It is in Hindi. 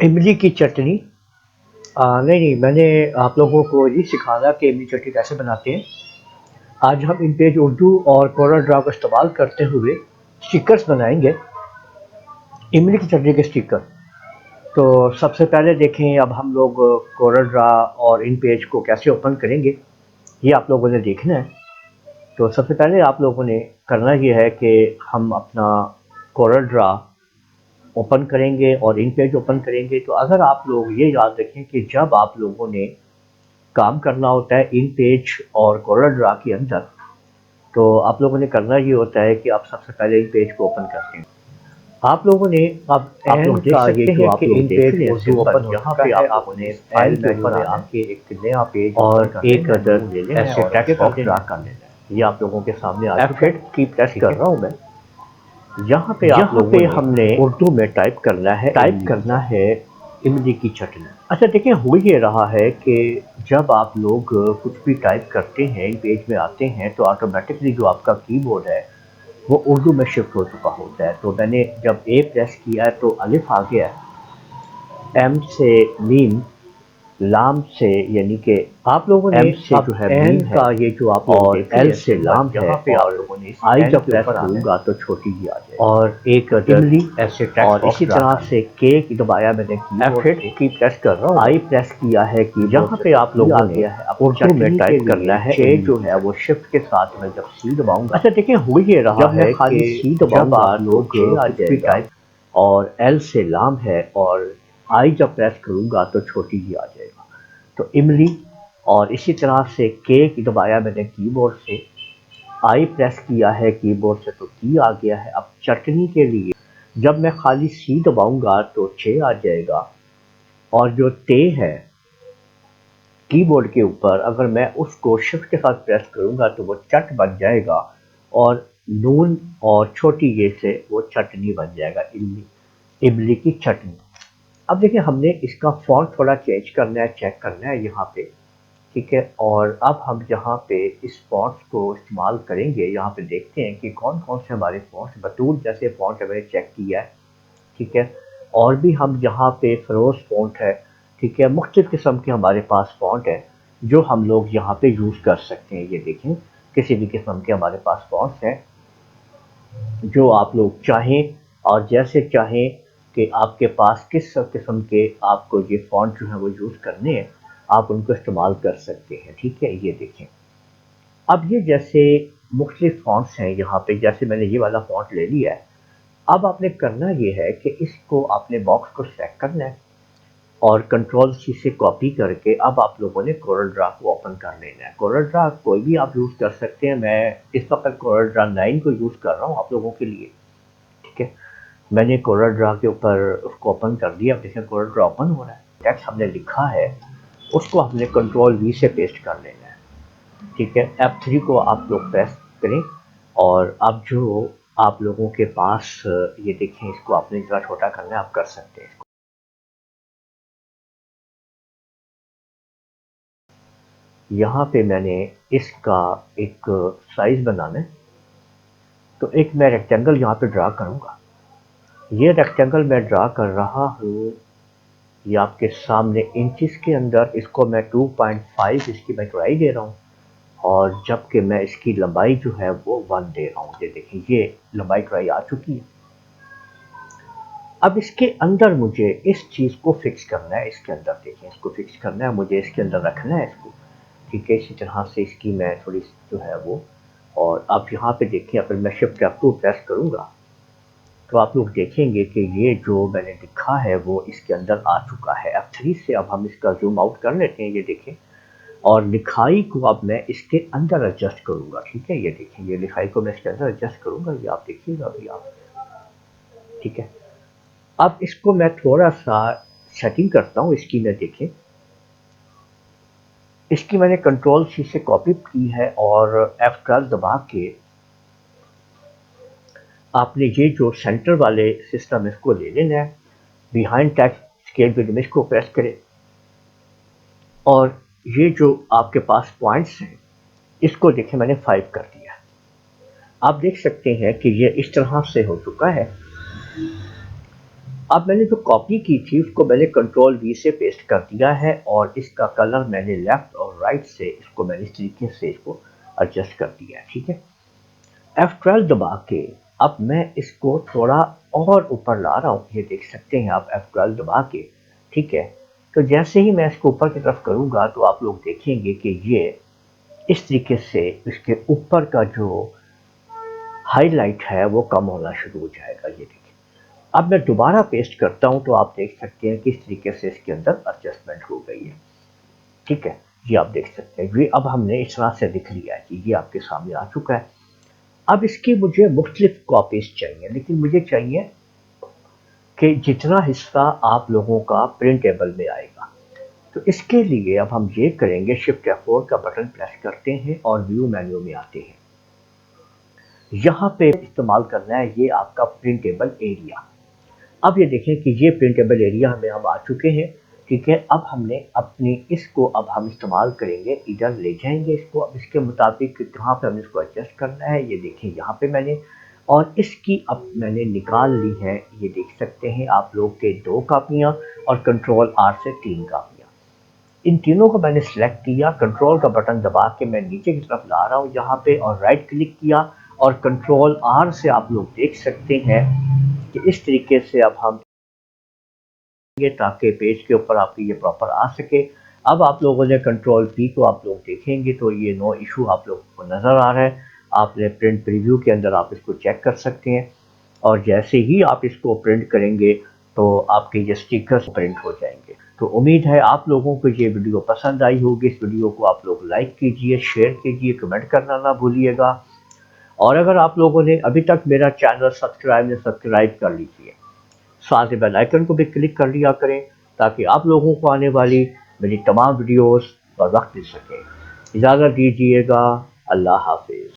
इमली की चटनी। नहीं नहीं, मैंने आप लोगों को ये सिखाना कि इमली चटनी कैसे बनाते हैं। आज हम इन पेज उर्दू और कोरल ड्रा का इस्तेमाल करते हुए स्टिकर्स बनाएंगे, इमली की चटनी के स्टिकर। तो सबसे पहले देखें, अब हम लोग कोरल ड्रा और इन पेज को कैसे ओपन करेंगे, ये आप लोगों ने देखना है। तो सबसे पहले आप लोगों ने करना ये है कि हम अपना कोरल ड्रा ओपन करेंगे और इन पेज ओपन करेंगे। तो अगर आप लोग ये याद रखें कि जब आप लोगों ने काम करना होता है इन पेज और कोरल ड्रा के अंदर, तो आप लोगों ने करना ये होता है कि आप सबसे पहले इन पेज को ओपन करते हैं। आप लोगों ने अब आप लोग देख सकते हैं कि इन पेज उर्दू ओपन यहाँ पे आप लोगों ने फाइल के ऊपर आके एक नया पेज और एक अदर ऐसे टेक्स्ट बॉक्स ड्रा कर लेना है। ये आप लोगों के सामने आ चुका है, की प्रेस कर रहा हूँ मैं। यहाँ पे आप लोगों ने हमने उर्दू में टाइप करना है इमली की चटनी। अच्छा देखिए, हो ये रहा है कि जब आप लोग कुछ भी टाइप करते हैं, इन पेज में आते हैं, तो ऑटोमेटिकली जो आपका कीबोर्ड है वो उर्दू में शिफ्ट हो चुका होता है। तो मैंने जब ए प्रेस किया है तो अलिफ आ गया है, एम से मीम, लाम से, यानी कि आप लोगों ने एम से जो है एन का ये जो आप और एल से लाम है, पे आप लोगों ने आई जब प्रेस करूंगा तो छोटी ही आ जाए और एक इमली ऐसे और इसी तरह से के की दबाया मैंने कीबोर्ड की प्रेस कर रहा हूँ, आई प्रेस किया है कि यहाँ पे आप लोगों ने उर्दू में टाइप करना है। ए जो है वो शिफ्ट के साथ में जब सी दबाऊंगा, अच्छा देखिए हो ये रहा है खाली सी दबाऊंगा आप लोग कुछ भी टाइप, और एल से लाम है और आई जब प्रेस करूंगा तो छोटी ही आ जाएगा। तो इमली और इसी तरह से के की दबाया मैंने कीबोर्ड से, आई प्रेस किया है कीबोर्ड से तो टी आ गया है। अब चटनी के लिए जब मैं खाली सी दबाऊंगा तो चे आ जाएगा, और जो ते है कीबोर्ड के ऊपर अगर मैं उसको शिफ्ट के साथ प्रेस करूंगा तो वो चट बन जाएगा, और नून और छोटी ये से वो चटनी बन जाएगा, इमली की चटनी। अब देखिए हमने इसका फॉन्ट थोड़ा चेंज करना है, चेक करना है यहाँ पे, ठीक है। और अब हम यहाँ पे इस फॉन्ट को इस्तेमाल करेंगे। यहाँ पे देखते हैं कि कौन कौन से हमारे फॉन्ट, बतूल जैसे फॉन्ट है, मैंने चेक किया है, ठीक है। और भी हम यहाँ पे फरोज फॉन्ट है, ठीक है, मुख्तलिफ किस्म के हमारे पास फॉन्ट है जो हम लोग यहाँ पे यूज़ कर सकते हैं। ये देखें, किसी भी किस्म के हमारे पास फॉन्ट्स हैं जो आप लोग चाहें और जैसे चाहें कि आपके पास किस किस्म के आपको ये फॉन्ट जो है वो यूज़ करने हैं, आप उनको इस्तेमाल कर सकते हैं, ठीक है। ये देखें, अब ये जैसे मुख्तलिफ फॉन्ट्स हैं यहाँ पे, जैसे मैंने ये वाला फॉन्ट ले लिया है। अब आपने करना ये है कि इसको आपने बॉक्स को सेलेक्ट करना है और कंट्रोल सी से कॉपी करके अब आप लोगों ने कोरल ड्रा को ओपन कर लेना है। कोरल ड्रा कोई भी आप यूज़ कर सकते हैं, मैं इस वक्त कोरल ड्रा 9 को यूज़ कर रहा हूँ आप लोगों के लिए, ठीक है। मैंने कोरल ड्रा के ऊपर उसको ओपन कर दिया। अब देखें कोरल ड्रा ओपन हो रहा है, टेक्स्ट हमने लिखा है उसको हमने कंट्रोल वी से पेस्ट कर लेना है, ठीक है। F3 को आप लोग प्रेस करें और अब जो आप लोगों के पास ये देखें, इसको आपने जरा छोटा करना है, आप कर सकते हैं इसको। यहाँ पे मैंने इसका एक साइज बनाना है, तो एक मैं रेक्टेंगल यहाँ पे ड्रा करूँगा। ये रेक्टेंगल मैं ड्रा कर रहा हूँ, ये आपके सामने इंचेस के अंदर, इसको मैं 2.5 इसकी मैं चौड़ाई दे रहा हूँ, और जबकि मैं इसकी लंबाई जो है वो 1 दे रहा हूँ। ये देखिए, ये लंबाई चौड़ाई आ चुकी है। अब इसके अंदर मुझे इस चीज़ को फिक्स करना है, इसके अंदर देखें, इसको फिक्स करना है मुझे, इसके अंदर रखना है इसको, ठीक है। इसी तरह से इसकी मैं थोड़ी जो है वो, और अब यहाँ पे देखिए अगर मैं शिफ्ट F2 प्रेस करूँगा तो आप लोग देखेंगे कि ये जो मैंने लिखा है वो इसके अंदर आ चुका है। F3 से अब हम इसका जूम आउट कर लेते हैं, ये देखें, और लिखाई को अब मैं इसके अंदर एडजस्ट करूँगा, ठीक है। ये देखें, ये लिखाई को मैं इसके अंदर एडजस्ट करूँगा, ये आप देखिएगा अभी आप, ठीक है। अब इसको मैं थोड़ा सा सेटिंग करता हूँ इसकी, मैं देखें, इसकी मैंने कंट्रोल सी से कॉपी की है और F12 दबा के आपने ये जो सेंटर वाले सिस्टम इसको ले लेना है, behind text scale with image को प्रेस करें, और ये जो आपके पास पॉइंट्स हैं इसको देखें मैंने 5 कर दिया। आप देख सकते हैं कि ये इस तरह से हो चुका है। अब मैंने जो कॉपी की थी उसको मैंने कंट्रोल वी से पेस्ट कर दिया है और इसका कलर मैंने लेफ्ट और राइट से इसको मैंने इस तरीके से इसको एडजस्ट कर दिया है। ठीक है, F12 दबा के अब मैं इसको थोड़ा और ऊपर ला रहा हूँ, ये देख सकते हैं आप F12 दबा के। ठीक है, तो जैसे ही मैं इसको ऊपर की तरफ करूँगा तो आप लोग देखेंगे कि ये इस तरीके से इसके ऊपर का जो हाईलाइट है वो कम होना शुरू हो जाएगा। ये देखिए, अब मैं दोबारा पेस्ट करता हूँ तो आप देख सकते हैं किस तरीके से इसके अंदर एडजस्टमेंट हो गई है। ठीक है, ये आप देख सकते हैं, ये अब हमने इस तरह से लिख लिया है कि ये आपके सामने आ चुका है। अब इसकी मुझे मुख्तलिफ कॉपीज चाहिए, लेकिन मुझे चाहिए कि जितना हिस्सा आप लोगों का प्रिंटेबल में आएगा। तो इसके लिए अब हम ये करेंगे, शिफ्ट F4 का बटन प्रेस करते हैं और व्यू मेन्यू में आते हैं। यहाँ पे इस्तेमाल करना है ये आपका प्रिंटेबल एरिया। अब ये देखें कि ये प्रिंटेबल एरिया में हम आ चुके हैं। ठीक है, अब हमने अपनी इसको अब हम इस्तेमाल करेंगे, इधर ले जाएंगे इसको। अब इसके मुताबिक कहाँ पे हमें इसको एडजस्ट करना है, ये देखें यहाँ पे मैंने, और इसकी अब मैंने निकाल ली है। ये देख सकते हैं आप लोग के 2 कापियाँ और कंट्रोल R से 3 कापियाँ। इन तीनों को मैंने सिलेक्ट किया, कंट्रोल का बटन दबा के मैं नीचे की तरफ ला रहा हूँ यहाँ पे और राइट क्लिक किया और कंट्रोल R से आप लोग देख सकते हैं कि इस तरीके से अब हम ताकि पेज के ऊपर आपकी ये प्रॉपर आ सके। अब आप लोगों ने कंट्रोल पी को आप लोग देखेंगे तो ये नो इशू आप लोगों को नज़र आ रहा है। आपने प्रिंट प्रीव्यू के अंदर आप इसको चेक कर सकते हैं और जैसे ही आप इसको प्रिंट करेंगे तो आपके ये स्टिकर्स प्रिंट हो जाएंगे। तो उम्मीद है आप लोगों को ये वीडियो पसंद आई होगी। इस वीडियो को आप लोग लाइक कीजिए, शेयर कीजिए, कमेंट करना ना भूलिएगा। और अगर आप लोगों ने अभी तक मेरा चैनल सब्सक्राइब कर लीजिए, साथ ही बेल आइकन को भी क्लिक कर लिया करें ताकि आप लोगों को आने वाली मेरी तमाम वीडियोस पर वक्त मिल सके। इजाज़त दीजिएगा, अल्लाह हाफिज़।